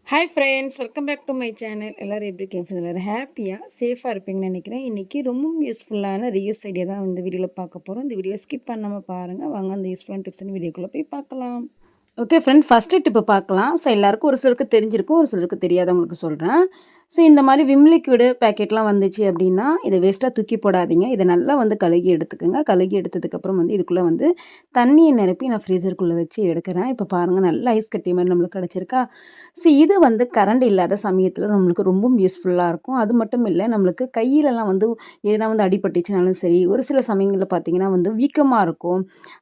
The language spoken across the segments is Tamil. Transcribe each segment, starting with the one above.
Hi friends, welcome back to my channel. எல்லோரும் எப்படி இருக்கீங்க? எல்லோரும் ஹாப்பியாக சேஃபாக இருப்பீங்கன்னு நினைக்கிறேன். இன்றைக்கி ரொம்பவும் யூஸ்ஃபுல்லான ரீயூஸ் ஐடியா தான் இந்த வீடியோவில் பார்க்க போகிறோம். இந்த வீடியோ ஸ்கிப் பண்ணாமல் பாருங்கள். வாங்க அந்த யூஸ்ஃபுல்லான டிப்ஸ் வீடியோக்குள்ளே போய் பார்க்கலாம். ஓகே ஃப்ரெண்ட், ஃபஸ்ட்டு டிப்பு பார்க்கலாம். ஸோ எல்லாருக்கும் ஒரு சிலருக்கு தெரிஞ்சிருக்கும், ஒரு சிலருக்கு தெரியாதவங்களுக்கு சொல்கிறேன். ஸோ இந்த மாதிரி விம் லிக்விடு பேக்கெட்லாம் வந்துச்சு அப்படின்னா இதை வேஸ்ட்டாக தூக்கி போடாதீங்க. இதை நல்லா கழுகி எடுத்துக்கோங்க. கழுகி எடுத்ததுக்கப்புறம் இதுக்குள்ளே தண்ணியை நிரப்பி நான் ஃப்ரீசருக்குள்ளே வச்சு எடுக்கிறேன். இப்போ பாருங்கள், நல்ல ஐஸ் கட்டி மாதிரி நம்மளுக்கு கிடச்சிருக்கா. ஸோ இது கரண்ட் இல்லாத சமயத்தில் நம்மளுக்கு ரொம்பவும் யூஸ்ஃபுல்லாக இருக்கும். அது மட்டும் இல்லை, நம்மளுக்கு கையிலலாம் எதனா அடிபட்டுச்சுனாலும் சரி, ஒரு சில சமயங்களில் பார்த்திங்கன்னா வீக்கமாக இருக்கும்.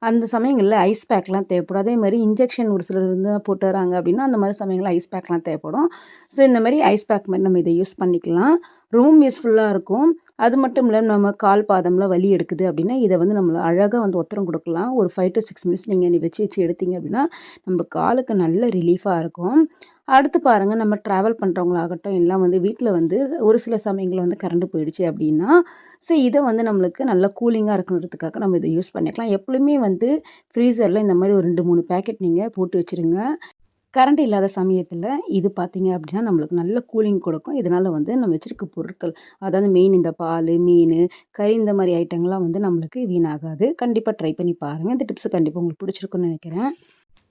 அந்த சமயங்களில் ஐஸ் பேக்லாம் தேவைப்படும். அதே மாதிரி இன்ஜெக்ஷன் ஒரு சிலர் போட்டு வராங்க அப்படின்னா அந்த மாதிரி சமயங்களில் ஐஸ் பேக்லாம் தேவைப்படும். ஸோ இந்த மாதிரி ஐஸ் பேக் மாதிரி நம்ம இதை யூஸ் பண்ணிக்கலாம். ரொம்ப யூஸ்ஃபுல்லாக இருக்கும். அது மட்டும் இல்லை, நம்ம கால் பாதம்லாம் வலி எடுக்குது அப்படின்னா இதை நம்மளை அழகாக ஒத்தரம் கொடுக்கலாம். ஒரு 5 to 6 மினிட்ஸ் நீங்கள் வச்சு வச்சு எடுத்தீங்க அப்படின்னா நம்ம காலுக்கு நல்ல ரிலீஃபாக இருக்கும். அடுத்து பாருங்கள், நம்ம ட்ராவல் பண்ணுறவங்களாகட்டும் எல்லாம் வீட்டில் ஒரு சில சமயங்களில் கரண்ட் போயிடுச்சு அப்படின்னா ஸோ இதை நம்மளுக்கு நல்லா கூலிங்காக இருக்கணுன்றதுக்காக நம்ம இதை யூஸ் பண்ணிக்கலாம். எப்பொழுதுமே ஃப்ரீசரில் இந்த மாதிரி ஒரு 2-3 பேக்கெட் நீங்கள் போட்டு வச்சுருங்க. கரண்ட் இல்லாத சமயத்தில் இது பார்த்திங்க அப்படின்னா நம்மளுக்கு நல்ல கூலிங் கொடுக்கும். இதனால் நம்ம வச்சுருக்க பொருட்கள், அதாவது மெயின் இந்த பால், மீன், கறி இந்த மாதிரி ஐட்டங்கள்லாம் நம்மளுக்கு வீணாகாது. கண்டிப்பாக ட்ரை பண்ணி பாருங்கள். இந்த டிப்ஸ் கண்டிப்பாக உங்களுக்கு பிடிச்சிருக்குன்னு நினைக்கிறேன்.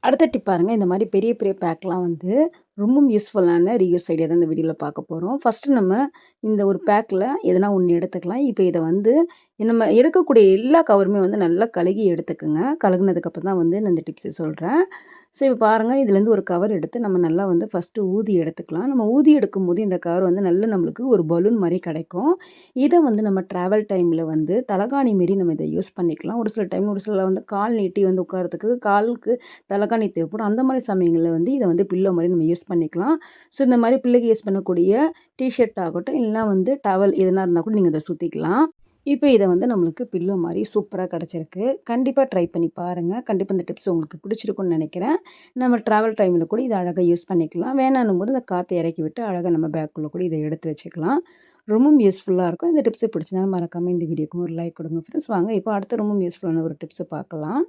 அடுத்த டிப் பாருங்கள், இந்த மாதிரி பெரிய பெரிய பேக்லாம் ரொம்பவும் யூஸ்ஃபுல்லான ரீயூஸ் ஐடியா தான் இந்த வீடியோவில் பார்க்க போகிறோம். ஃபஸ்ட்டு நம்ம இந்த ஒரு பேக்கில் எதனா ஒன்று எடுத்துக்கலாம். இப்போ இதை நம்ம எடுக்கக்கூடிய எல்லா கவருமே நல்லா கழுகி எடுத்துக்கோங்க. கழுகுனதுக்கப்புறம் தான் நான் இந்த டிப்ஸை சொல்கிறேன். ஸோ இப்போ பாருங்கள், இதுலேருந்து ஒரு கவர் எடுத்து நம்ம நல்லா ஃபஸ்ட்டு ஊதி எடுத்துக்கலாம். நம்ம ஊதி எடுக்கும்போது இந்த கவர் நல்லா நம்மளுக்கு ஒரு பலூன் மாதிரி கிடைக்கும். இதை நம்ம ட்ராவல் டைமில் தலகாணி மாரி நம்ம இதை யூஸ் பண்ணிக்கலாம். ஒரு சில டைம் ஒரு சில கால் நீட்டி உட்காரத்துக்கு காலுக்கு தலகாணி தேவைப்படும். அந்த மாதிரி சமயங்களில் இதை பில்லோ மாதிரி நம்ம யூஸ் பண்ணிக்கலாம். ஸோ இந்த மாதிரி பிள்ளைக்கு யூஸ் பண்ணக்கூடிய டிஷர்ட் ஆகட்டும், இல்லைனா டவல் எதுனா இருந்தால் கூட நீங்கள் இதை சுற்றிக்கலாம். இப்போ இதை நம்மளுக்கு பில்லோ மாதிரி சூப்பராக கிடச்சிருக்கு. கண்டிப்பாக ட்ரை பண்ணி பாருங்கள். கண்டிப்பாக இந்த டிப்ஸ் உங்களுக்கு பிடிச்சிருக்குன்னு நினைக்கிறேன். நம்ம ட்ராவல் டைமில் கூட இதை அழகாக யூஸ் பண்ணிக்கலாம். வேணான்னும் போது இந்த காற்றை இறக்கி விட்டு அழகாக நம்ம பேக்குள்ளே கூட இதை எடுத்து வச்சுக்கலாம். ரொம்பவும் யூஸ்ஃபுல்லாக இருக்கும். இந்த டிப்ஸை பிடிச்சதாலும் மறக்காமல் இந்த வீடியோக்கு ஒரு லைக் கொடுங்க ஃப்ரெண்ட்ஸ். வாங்க இப்போ அடுத்த ரொம்பவும் யூஸ்ஃபுல்லான ஒரு டிப்ஸை பார்க்கலாம்.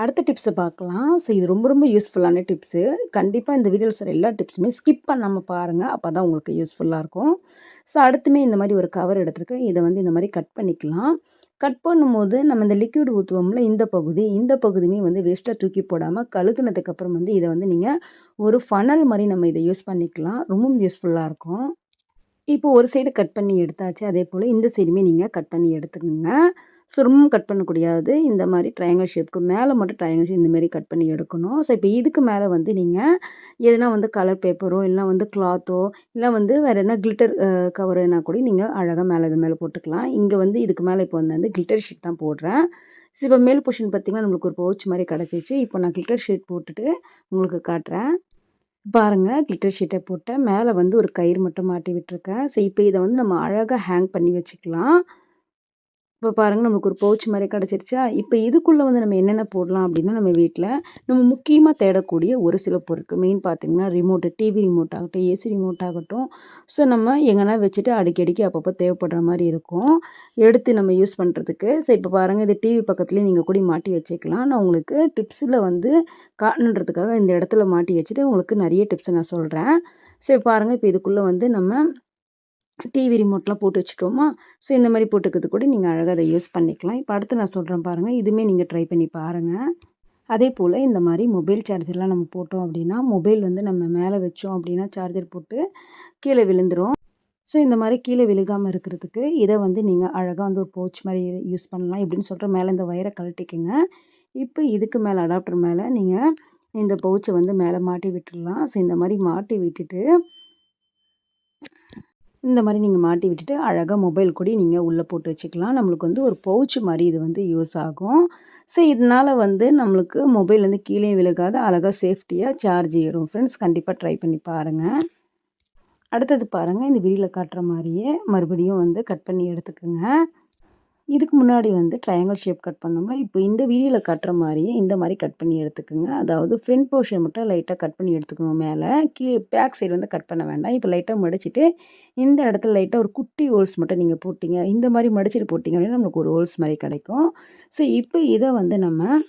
அடுத்த டிப்ஸை பார்க்கலாம். ஸோ இது ரொம்ப ரொம்ப யூஸ்ஃபுல்லான டிப்ஸு. கண்டிப்பாக இந்த வீடியோவில் சொல்கிற எல்லா டிப்ஸுமே ஸ்கிப் பண்ணாமல் பாருங்கள். அப்போ தான் உங்களுக்கு யூஸ்ஃபுல்லாக இருக்கும். ஸோ அடுத்துமே இந்த மாதிரி ஒரு கவர் எடுத்துருக்கேன். இதை இந்த மாதிரி கட் பண்ணிக்கலாம். கட் பண்ணும்போது நம்ம இந்த லிக்விட் ஊற்றுவோம்ல, இந்த பகுதியுமே வேஸ்ட்டாக தூக்கி போடாமல் கழுகுனதுக்கப்புறம் இதை நீங்கள் ஒரு ஃபனல் மாதிரி நம்ம இதை யூஸ் பண்ணிக்கலாம். ரொம்பவும் யூஸ்ஃபுல்லாக இருக்கும். இப்போ ஒரு சைடு கட் பண்ணி எடுத்தாச்சு. அதே போல் இந்த சைடுமே நீங்கள் கட் பண்ணி எடுத்துக்கோங்க. ஸோ ரொம்ப கட் பண்ணக்கூடாது. இந்த மாதிரி ட்ரையாங்கிள் ஷேப்புக்கு மேலே மட்டும் ட்ரையாங்கிள் ஷேப் இந்தமாரி கட் பண்ணி எடுக்கணும். ஸோ இப்போ இதுக்கு மேலே நீங்கள் எதுனா கலர் பேப்பரோ இல்லைனா கிளாத்தோ இல்லை வேறு என்ன கிளிட்டர் கவருனா கூட நீங்கள் அழகாக மேலே இது மேலே போட்டுக்கலாம். இங்கே இதுக்கு மேலே இப்போ கிளிட்டர் ஷீட் தான் போடுறேன். ஸோ இப்போ மேல் போர்ஷன் பார்த்திங்கன்னா நம்மளுக்கு ஒரு பவுச் மாதிரி கிடச்சிச்சு. இப்போ நான் கிளிட்டர் ஷீட் போட்டுட்டு உங்களுக்கு காட்டுறேன். பாருங்கள், கிளிட்டர் ஷீட்டை போட்டேன். மேலே ஒரு கயிறு மட்டும் மாட்டி விட்டுருக்கேன். ஸோ இப்போ இதை நம்ம அழகாக ஹேங் பண்ணி வச்சுக்கலாம். இப்போ பாருங்கள், நம்மளுக்கு ஒரு பவுச் மாதிரி கிடச்சிருச்சா. இப்போ இதுக்குள்ளே நம்ம என்னென்ன போடலாம் அப்படின்னா, நம்ம வீட்டில் நம்ம முக்கியமாக தேடக்கூடிய ஒரு சில பொருட்கள் மெயின் பார்த்திங்கன்னா ரிமோட்டு, டிவி ரிமோட் ஆகட்டும், ஏசி ரிமோட் ஆகட்டும். ஸோ நம்ம எங்கன்னா வச்சுட்டு அடிக்கடிக்கு அப்பப்போ தேவைப்படுற மாதிரி இருக்கும் எடுத்து நம்ம யூஸ் பண்ணுறதுக்கு. ஸோ இப்போ பாருங்கள், இது டிவி பக்கத்துலேயே நீங்கள் கூட மாட்டி வச்சுக்கலாம். நான் உங்களுக்கு டிப்ஸில் காட்டணுன்றதுக்காக இந்த இடத்துல மாட்டி வச்சுட்டு உங்களுக்கு நிறைய டிப்ஸை நான் சொல்கிறேன். ஸோ பாருங்கள், இப்போ இதுக்குள்ளே நம்ம டிவி ரிமோட்லாம் போட்டு வச்சுட்டோமா. ஸோ இந்த மாதிரி போட்டுக்கிறது கூட நீங்கள் அழகாக அதை யூஸ் பண்ணிக்கலாம். இப்போ அடுத்து நான் சொல்கிறேன் பாருங்கள், இதுவுமே நீங்கள் ட்ரை பண்ணி பாருங்கள். அதே போல் இந்த மாதிரி மொபைல் சார்ஜர்லாம் நம்ம போட்டோம் அப்படின்னா மொபைல் நம்ம மேலே வச்சோம் அப்படின்னா சார்ஜர் போட்டு கீழே விழுந்துடும். ஸோ இந்த மாதிரி கீழே விழுகாமல் இருக்கிறதுக்கு இதை நீங்கள் அழகாக ஒரு பவுச் மாதிரி யூஸ் பண்ணலாம். எப்படின்னு சொல்கிற மேலே இந்த வயரை கழட்டிக்குங்க. இப்போ இதுக்கு மேலே அடாப்டர் மேலே நீங்கள் இந்த பவுச்சை மேலே மாட்டி விட்டுடலாம். ஸோ இந்த மாதிரி மாட்டி விட்டுட்டு இந்த மாதிரி நீங்கள் மாட்டி விட்டுட்டு அழகாக மொபைல் கூட நீங்கள் உள்ளே போட்டு வச்சுக்கலாம். நம்மளுக்கு ஒரு பவுச் மாதிரி இது யூஸ் ஆகும். ஸோ இதனால் நம்மளுக்கு மொபைல் கீழே விழுகாது, அழகாக சேஃப்டியாக சார்ஜ் ஏறும். ஃப்ரெண்ட்ஸ், கண்டிப்பாக ட்ரை பண்ணி பாருங்கள். அடுத்தது பாருங்கள், இந்த வீடியோவில் காட்டுற மாதிரியே மறுபடியும் கட் பண்ணி எடுத்துக்கோங்க. இதுக்கு முன்னாடி ட்ரையாங்கிள் ஷேப் கட் பண்ணோம்ல, இப்போ இந்த வீடியோவில் காட்டுற மாதிரியே இந்த மாதிரி கட் பண்ணி எடுத்துக்கோங்க. அதாவது ஃப்ரண்ட் போர்ஷன் மட்டும் லைட்டாக கட் பண்ணி எடுத்துக்கணும். மேலே பேக் சைடு கட் பண்ண வேண்டாம். இப்போ லைட்டாக மடிச்சிட்டு இந்த இடத்துல லைட்டாக ஒரு குட்டி ஹோல்ஸ் மட்டும் நீங்கள் போட்டிங்க, இந்த மாதிரி மடிச்சிட்டு போட்டிங்க அப்படின்னா நம்மளுக்கு ஒரு ஹோல்ஸ் மாதிரி கிடைக்கும். ஸோ இப்போ இதை நம்ம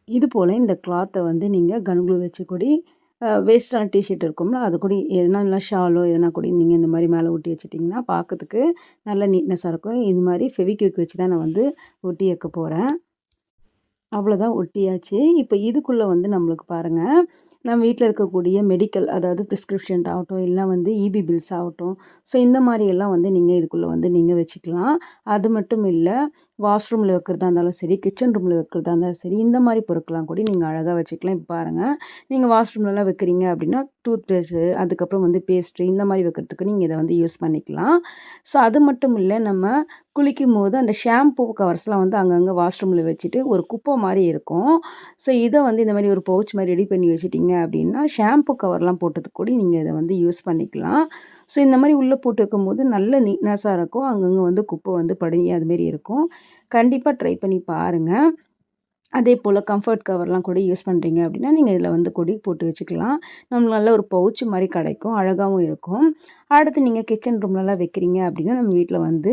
இது போல் இந்த கிளாத்தை வந்து நீங்கள் கன்க்ளூ வச்சு கூடி வேஸ்டான டிஷர்ட் இருக்கும்ல அது கூட எதனா இல்லை ஷாலோ எதனா கூட நீங்கள் இந்த மாதிரி மேலே ஒட்டி வச்சிட்டிங்கன்னா பார்க்கறதுக்கு நல்ல நீட்னஸாக இருக்கும். இது மாதிரி ஃபெவிக்விக் வச்சு தான் நான் வந்து ஒட்டி வைக்க போகிறேன். அவ்வளோதான் ஒட்டியாச்சு. இப்போ இதுக்குள்ளே வந்து நம்மளுக்கு பாருங்கள், நம்ம வீட்டில் இருக்கக்கூடிய மெடிக்கல் அதாவது ப்ரிஸ்கிரிப்ஷன் ஆகட்டும், இல்லைனா வந்து இபி பில்ஸ் ஆகட்டும், ஸோ இந்த மாதிரியெல்லாம் வந்து நீங்கள் இதுக்குள்ளே வந்து நீங்கள் வச்சுக்கலாம். அது மட்டும் இல்லை, வாஷ்ரூமில் வைக்கிறதா இருந்தாலும் சரி, கிச்சன் ரூமில் வைக்கிறதா இருந்தாலும் சரி, இந்த மாதிரி பொருட்கள்லாம் கூட நீங்கள் அழகாக வச்சுக்கலாம். இப்போ பாருங்கள், நீங்கள் வாஷ்ரூம்லலாம் வைக்கிறீங்க அப்படின்னா டூத் ப்ரஷ்ஷு, அதுக்கப்புறம் வந்து பேஸ்ட்டு இந்த மாதிரி வைக்கிறதுக்கு நீங்கள் இதை வந்து யூஸ் பண்ணிக்கலாம். ஸோ அது மட்டும் இல்லை, நம்ம குளிக்கும்போது அந்த ஷாம்பூ கவர்ஸ்லாம் வந்து அங்கங்கே வாஷ்ரூமில் வச்சுட்டு ஒரு குப்பை மாதிரி இருக்கும். ஸோ இதை வந்து இந்த மாதிரி ஒரு பவுச் மாதிரி ரெடி பண்ணி வச்சுட்டிங்க அப்படின்னா ஷாம்பூ கவர்லாம் போட்டதுக்கு கூட நீங்கள் இதை வந்து யூஸ் பண்ணிக்கலாம். ஸோ இந்த மாதிரி உள்ளே போட்டு வைக்கும்போது நல்ல நீட்னஸாக இருக்கும். அங்கங்கே வந்து குப்பை வந்து படிஞ்சு அதுமாரி இருக்கும். கண்டிப்பாக ட்ரை பண்ணி பாருங்கள். அதே போல் கம்ஃபர்ட் கவர்லாம் கூட யூஸ் பண்ணுறீங்க அப்படின்னா நீங்கள் இதில் வந்து கொடி போட்டு வச்சுக்கலாம். நம்மளுக்கு நல்ல ஒரு பவுச் மாதிரி கிடைக்கும், அழகாகவும் இருக்கும். அடுத்து நீங்கள் கிச்சன் ரூம்லலாம் வைக்கிறீங்க அப்படின்னா நம்ம வீட்டில் வந்து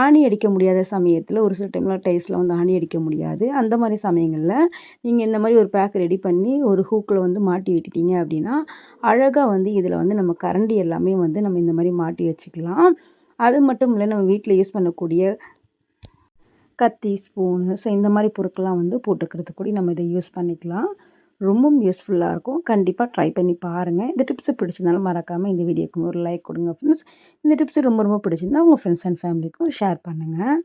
ஆணி அடிக்க முடியாத சமயத்தில் ஒரு சில டைமில் டைல்ஸில் வந்து ஆணி அடிக்க முடியாது. அந்த மாதிரி சமயங்களில் நீங்கள் இந்த மாதிரி ஒரு பேக் ரெடி பண்ணி ஒரு ஹூக்கில் வந்து மாட்டி விட்டுட்டீங்க அப்படின்னா அழகாக வந்து இதில் வந்து நம்ம கரண்டி எல்லாமே வந்து நம்ம இந்த மாதிரி மாட்டி வச்சுக்கலாம். அது மட்டும் இல்லை, நம்ம வீட்டில் யூஸ் பண்ணக்கூடிய கத்தி, ஸ்பூனு, ஸோ இந்த மாதிரி பொருட்கள்லாம் வந்து போட்டுக்கிறதுக்கு கூட நம்ம இதை யூஸ் பண்ணிக்கலாம். ரொம்பவும் யூஸ்ஃபுல்லாக இருக்கும். கண்டிப்பாக ட்ரை பண்ணி பாருங்கள். இந்த டிப்ஸு பிடிச்சிருந்தாலும் மறக்காமல் இந்த வீடியோக்கு ஒரு லைக் கொடுங்க ஃப்ரெண்ட்ஸ். இந்த டிப்ஸு ரொம்ப ரொம்ப பிடிச்சிருந்தா உங்கள் ஃப்ரெண்ட்ஸ் அண்ட் ஃபேமிலிக்கும் ஷேர் பண்ணுங்கள்.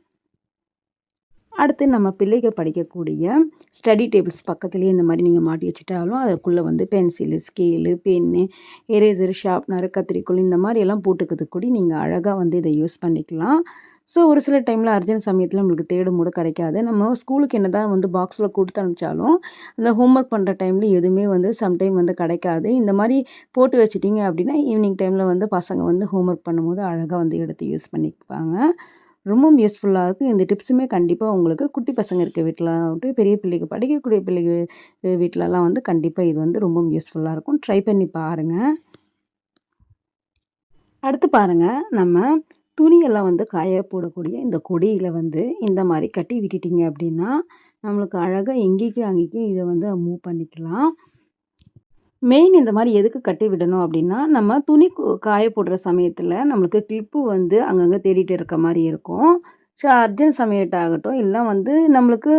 அடுத்து நம்ம பிள்ளைகள் படிக்கக்கூடிய ஸ்டடி டேபிள்ஸ் பக்கத்துலேயே இந்த மாதிரி நீங்கள் மாட்டி வச்சுட்டாலும் அதுக்குள்ளே வந்து pencil, scale, pen, eraser, sharpener, கத்திரிக்கோல் இந்த மாதிரியெல்லாம் போட்டுக்கிறதுக்கு கூட நீங்கள் அழகாக வந்து இதை யூஸ் பண்ணிக்கலாம். ஸோ ஒரு சில டைமில் அர்ஜென்ட் சமயத்தில் நம்மளுக்கு தேடும் கூட கிடைக்காது. நம்ம ஸ்கூலுக்கு என்ன தான் வந்து பாக்ஸில் கொடுத்து அனுப்பிச்சாலும் அந்த ஹோம்ஒர்க் பண்ணுற டைமில் எதுவுமே வந்து சம்டைம் வந்து கிடைக்காது. இந்த மாதிரி போட்டு வச்சிட்டிங்க அப்படின்னா ஈவினிங் டைமில் வந்து பசங்க வந்து ஹோம்ஒர்க் பண்ணும்போது அழகாக வந்து எடுத்து யூஸ் பண்ணிப்பாங்க. ரொம்பவும் யூஸ்ஃபுல்லாக இருக்கும். இந்த டிப்ஸுமே கண்டிப்பாக உங்களுக்கு குட்டி பசங்க இருக்க வீட்டில் ஆகட்டும், பெரிய பிள்ளைங்க படிக்கக்கூடிய பிள்ளைங்க வீட்டிலலாம் வந்து கண்டிப்பாக இது வந்து ரொம்பவும் யூஸ்ஃபுல்லாக இருக்கும். ட்ரை பண்ணி பாருங்கள். அடுத்து பாருங்கள், நம்ம துணியெல்லாம் வந்து காய போடக்கூடிய இந்த கொடியில் வந்து இந்த மாதிரி கட்டி விட்டுட்டிங்க அப்படின்னா நம்மளுக்கு அழகாக எங்கேயும் அங்கேயும் இதை வந்து மூவ் பண்ணிக்கலாம். மெயின் இந்த மாதிரி எதுக்கு கட்டி விடணும் அப்படின்னா, நம்ம துணி காய போடுற சமயத்தில் நம்மளுக்கு கிளிப்பு வந்து அங்கங்கே தேடிட்டு இருக்க மாதிரி இருக்கும். ஸோ அர்ஜென்ட் சமயட் ஆகட்டும், இல்லை வந்து நம்மளுக்கு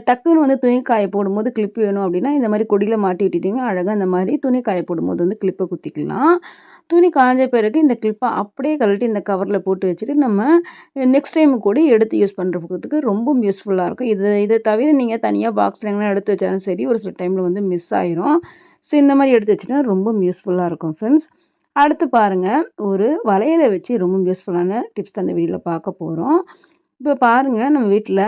டக்குன்னு வந்து துணி காய போடும்போது கிளிப்பு வேணும் அப்படின்னா இந்த மாதிரி கொடியில் மாட்டி விட்டுட்டிங்கன்னா அழகாக இந்த மாதிரி துணி காய போடும்போது வந்து கிளிப்பை குத்திக்கலாம். துணி காய்ஞ்ச பிறகு இந்த கிளிப்பை அப்படியே கழட்டி இந்த கவரில் போட்டு வச்சுட்டு நம்ம நெக்ஸ்ட் டைம் கூட எடுத்து யூஸ் பண்ணுறதுக்கு ரொம்பவும் யூஸ்ஃபுல்லாக இருக்கும். இதை தவிர நீங்கள் தனியாக பாக்ஸில் எங்கன்னா எடுத்து வச்சாலும் சரி, ஒரு சில டைமில் வந்து மிஸ் ஆயிரும். ஸோ இந்த மாதிரி எடுத்து வச்சுன்னா ரொம்ப யூஸ்ஃபுல்லாக இருக்கும் ஃப்ரெண்ட்ஸ். அடுத்து பாருங்கள், ஒரு வளையலை வச்சு ரொம்ப யூஸ்ஃபுல்லான டிப்ஸ் அந்த வீடியோவில் பார்க்க போகிறோம். இப்போ பாருங்கள், நம்ம வீட்டில்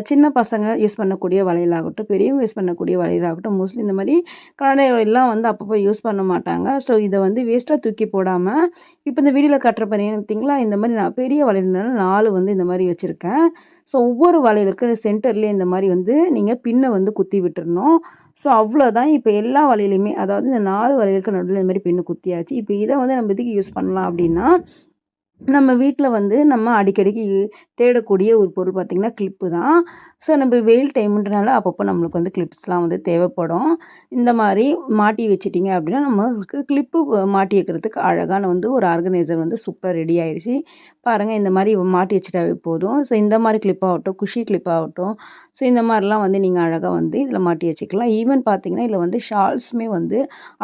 சின்ன பசங்க யூஸ் பண்ணக்கூடிய வளையலாகட்டும், பெரியவங்க யூஸ் பண்ணக்கூடிய வளையலாகட்டும், மோஸ்ட்லி இந்த மாதிரி கடையெல்லாம் வந்து அப்பப்போ யூஸ் பண்ண மாட்டாங்க. ஸோ இதை வந்து வேஸ்ட்டாக தூக்கி போடாமல் இப்போ இந்த வீடியோவில் காட்டுற பார்த்தீங்களா, இந்த மாதிரி நான் பெரிய வளையல்னால 4 வந்து இந்த மாதிரி வச்சுருக்கேன். ஸோ ஒவ்வொரு வளையலுக்கு சென்டர்லேயே இந்த மாதிரி வந்து நீங்கள் பின்னை வந்து குத்தி விட்டுறணும். ஸோ அவ்வளோதான். இப்போ எல்லா வளையலையுமே அதாவது இந்த 4 வளையலுக்கு நடுவில் இந்த மாதிரி பின்னு குத்தியாச்சு. இப்போ இதை வந்து நம்ம எதுக்கு யூஸ் பண்ணலாம் அப்படின்னா, நம்ம வீட்டில் வந்து நம்ம அடிக்கடிக்கு தேடக்கூடிய ஒரு பொருள் பார்த்திங்கன்னா கிளிப்பு தான். ஸோ நம்ம வெயில் டைமுன்றனால அப்பப்போ நம்மளுக்கு வந்து கிளிப்ஸ்லாம் வந்து தேவைப்படும். இந்த மாதிரி மாட்டி வச்சிட்டிங்க அப்படின்னா நம்மளுக்கு கிளிப்பு மாட்டி வைக்கிறதுக்கு அழகான வந்து ஒரு ஆர்கனைசர் வந்து சூப்பர் ரெடி ஆகிடுச்சு. பாருங்கள், இந்த மாதிரி மாட்டி வச்சுட்டாவே போதும். ஸோ இந்த மாதிரி கிளிப்பாகட்டும், குஷி கிளிப்பாகட்டும், ஸோ இந்த மாதிரிலாம் வந்து நீங்கள் அழகாக வந்து இதில் மாட்டி வச்சுக்கலாம். ஈவன் பார்த்திங்கன்னா இதில் வந்து ஷால்ஸுமே வந்து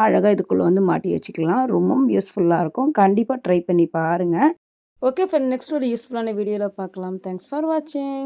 அழகாக இதுக்குள்ளே வந்து மாட்டி வச்சுக்கலாம். ரொம்பவும் யூஸ்ஃபுல்லாக இருக்கும். கண்டிப்பாக ட்ரை பண்ணி பாருங்கள். ஓகே ஃப்ரெண்ட், நெக்ஸ்ட் ஒரு யூஸ்ஃபுல்லான வீடியோவில் பார்க்கலாம். தேங்க்ஸ் ஃபார் வாட்சிங்.